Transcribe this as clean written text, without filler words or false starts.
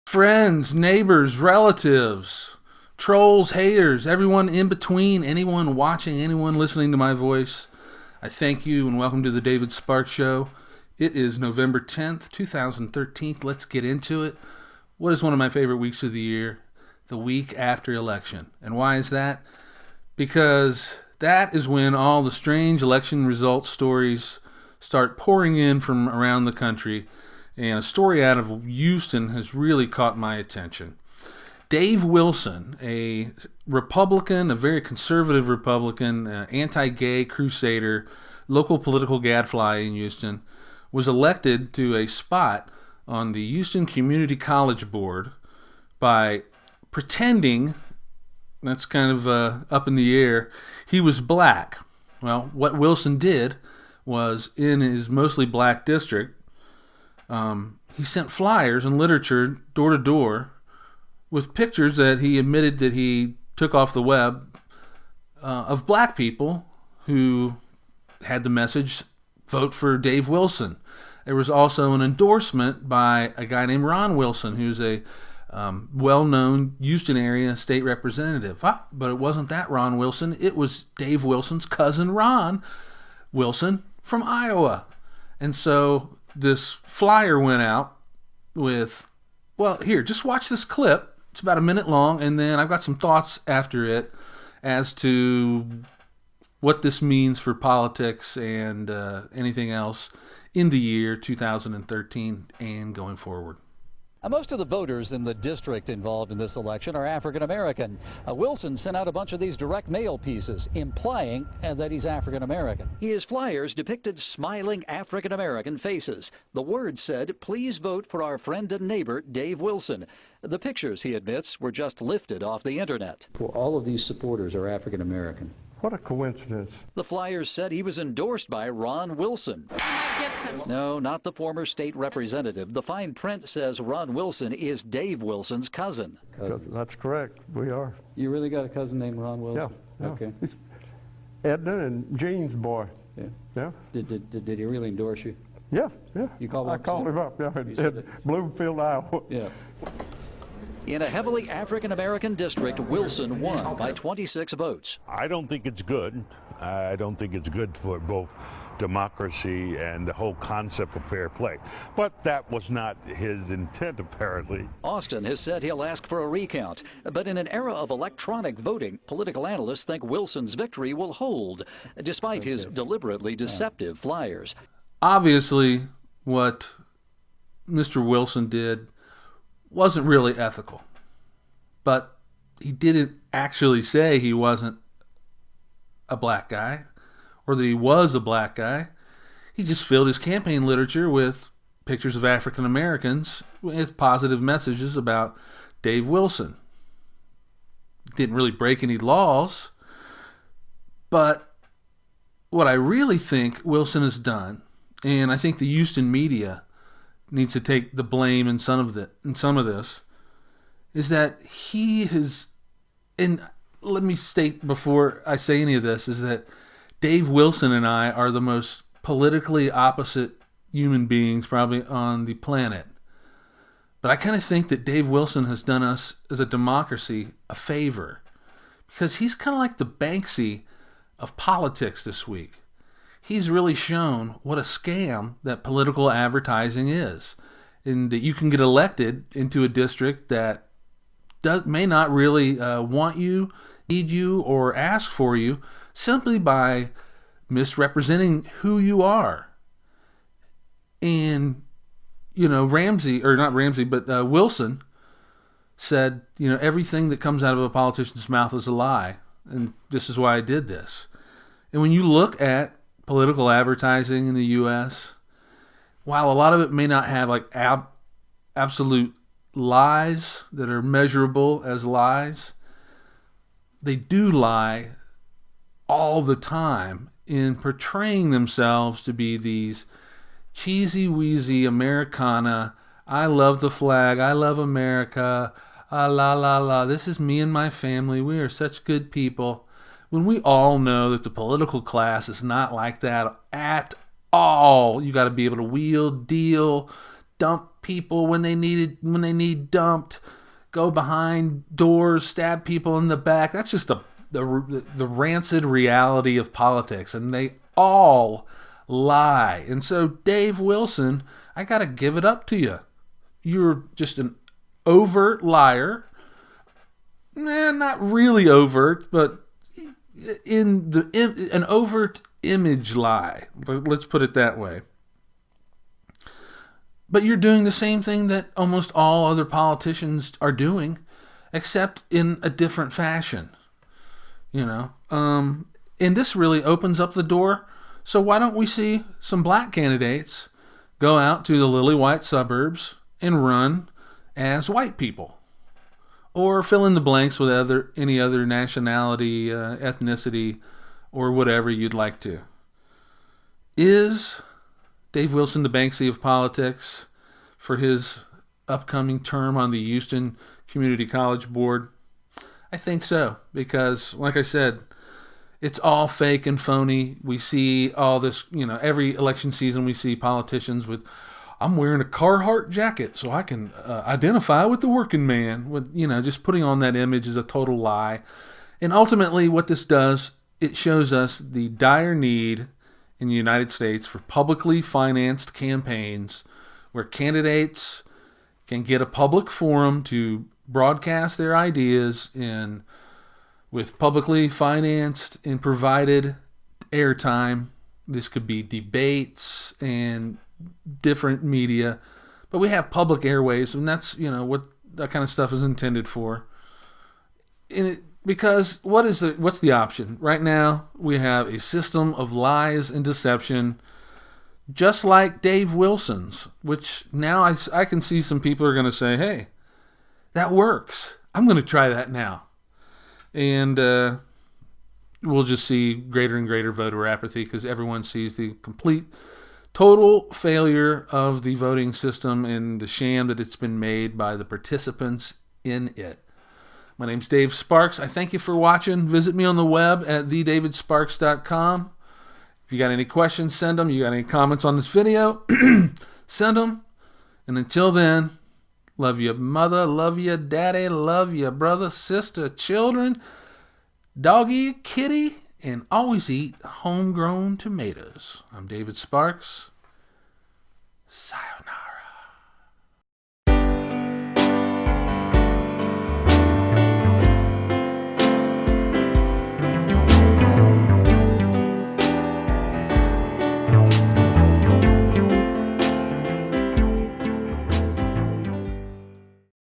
Friends, neighbors, relatives, trolls, haters, everyone in between, anyone watching, anyone listening to my voice, I thank you and welcome to the David Sparks Show. It is November 10th, 2013. Let's get into it. What is one of my favorite weeks of the year? The week after election. And why is that? Because that is when all the strange election results stories start pouring in from around the country. And a story out of Houston has really caught my attention. Dave Wilson, a Republican, a very conservative Republican, anti-gay crusader, local political gadfly in Houston, was elected to a spot on the Houston Community College Board by pretending, that's kind of up in the air, he was black. Well, what Wilson did was, in his mostly black district, he sent flyers and literature door to door with pictures that he admitted that he took off the web of black people who had the message, vote for Dave Wilson. There was also an endorsement by a guy named Ron Wilson, who's a well-known Houston area state representative. But it wasn't that Ron Wilson. It was Dave Wilson's cousin Ron Wilson from Iowa. And so this flyer went out with, well, here, just watch this clip. It's about a minute long, and then I've got some thoughts after it as to what this means for politics and anything else in the year 2013 and going forward. Most of the voters in the district involved in this election are African American. Wilson sent out a bunch of these direct mail pieces implying that he's African American. His flyers depicted smiling African American faces. The words said, "Please vote for our friend and neighbor, Dave Wilson." The pictures, he admits, were just lifted off the internet. Well, all of these supporters are African American. What a coincidence. The flyers said he was endorsed by Ron Wilson. No, not the former state representative. The fine print says Ron Wilson is Dave Wilson's cousin. That's correct. We are. You really got a cousin named Ron Wilson? Yeah. Okay. He's Edna and Jean's boy. Yeah. Yeah. Did he really endorse you? Yeah. You called him I up? called him up. Yeah. In Bloomfield, Iowa. Yeah. In a heavily African-American district, Wilson won by 26 votes. I don't think it's good. I don't think it's good for both democracy and the whole concept of fair play. But that was not his intent, apparently. Austin has said he'll ask for a recount. But in an era of electronic voting, political analysts think Wilson's victory will hold, despite his deliberately deceptive flyers. Obviously, what Mr. Wilson did wasn't really ethical. But he didn't actually say he wasn't a black guy or that he was a black guy. He just filled his campaign literature with pictures of African Americans with positive messages about Dave Wilson. Didn't really break any laws. But what I really think Wilson has done, and I think the Houston media needs to take the blame in some of this, is that he has, and let me state before I say any of this, is that Dave Wilson and I are the most politically opposite human beings probably on the planet. But I kind of think that Dave Wilson has done us as a democracy a favor, because he's kind of like the Banksy of politics this week. He's really shown what a scam that political advertising is, and that you can get elected into a district that may not really want you, need you, or ask for you simply by misrepresenting who you are. And, Wilson said, everything that comes out of a politician's mouth is a lie, and this is why I did this. And when you look at political advertising in the U.S., while a lot of it may not have like absolute lies that are measurable as lies, they do lie all the time in portraying themselves to be these cheesy weasy Americana, I love the flag, I love America, la la la, this is me and my family, we are such good people. When we all know that the political class is not like that at all. You got to be able to wheel, deal, dump people when they need dumped, go behind doors, stab people in the back. That's just the rancid reality of politics, and they all lie. And so, Dave Wilson, I got to give it up to you. You're just an overt liar. Not really overt, but an overt image lie. Let's put it that way. But you're doing the same thing that almost all other politicians are doing, except in a different fashion. And this really opens up the door. So why don't we see some black candidates go out to the lily white suburbs and run as white people, or fill in the blanks with any other nationality, ethnicity, or whatever you'd like to. Is Dave Wilson the Banksy of politics for his upcoming term on the Houston Community College Board? I think so, because, like I said, it's all fake and phony. We see all this, every election season we see politicians with, I'm wearing a Carhartt jacket so I can identify with the working man. With just putting on that image is a total lie. And ultimately what this does, it shows us the dire need in the United States for publicly financed campaigns where candidates can get a public forum to broadcast their ideas in with publicly financed and provided airtime. This could be debates and different media, but we have public airways, and that's what that kind of stuff is intended for. Because what's the option right now? We have a system of lies and deception, just like Dave Wilson's, which now I can see some people are going to say, hey, that works. I'm going to try that now. And we'll just see greater and greater voter apathy because everyone sees the complete, total failure of the voting system and the sham that it's been made by the participants in it. My name's Dave Sparks. I thank you for watching. Visit me on the web at thedavidsparks.com. If you got any questions, send them. You got any comments on this video, send them. And until then, love you, mother. Love you, daddy. Love you, brother, sister, children, doggy, kitty, and always eat homegrown tomatoes. I'm David Sparks. Sayonara.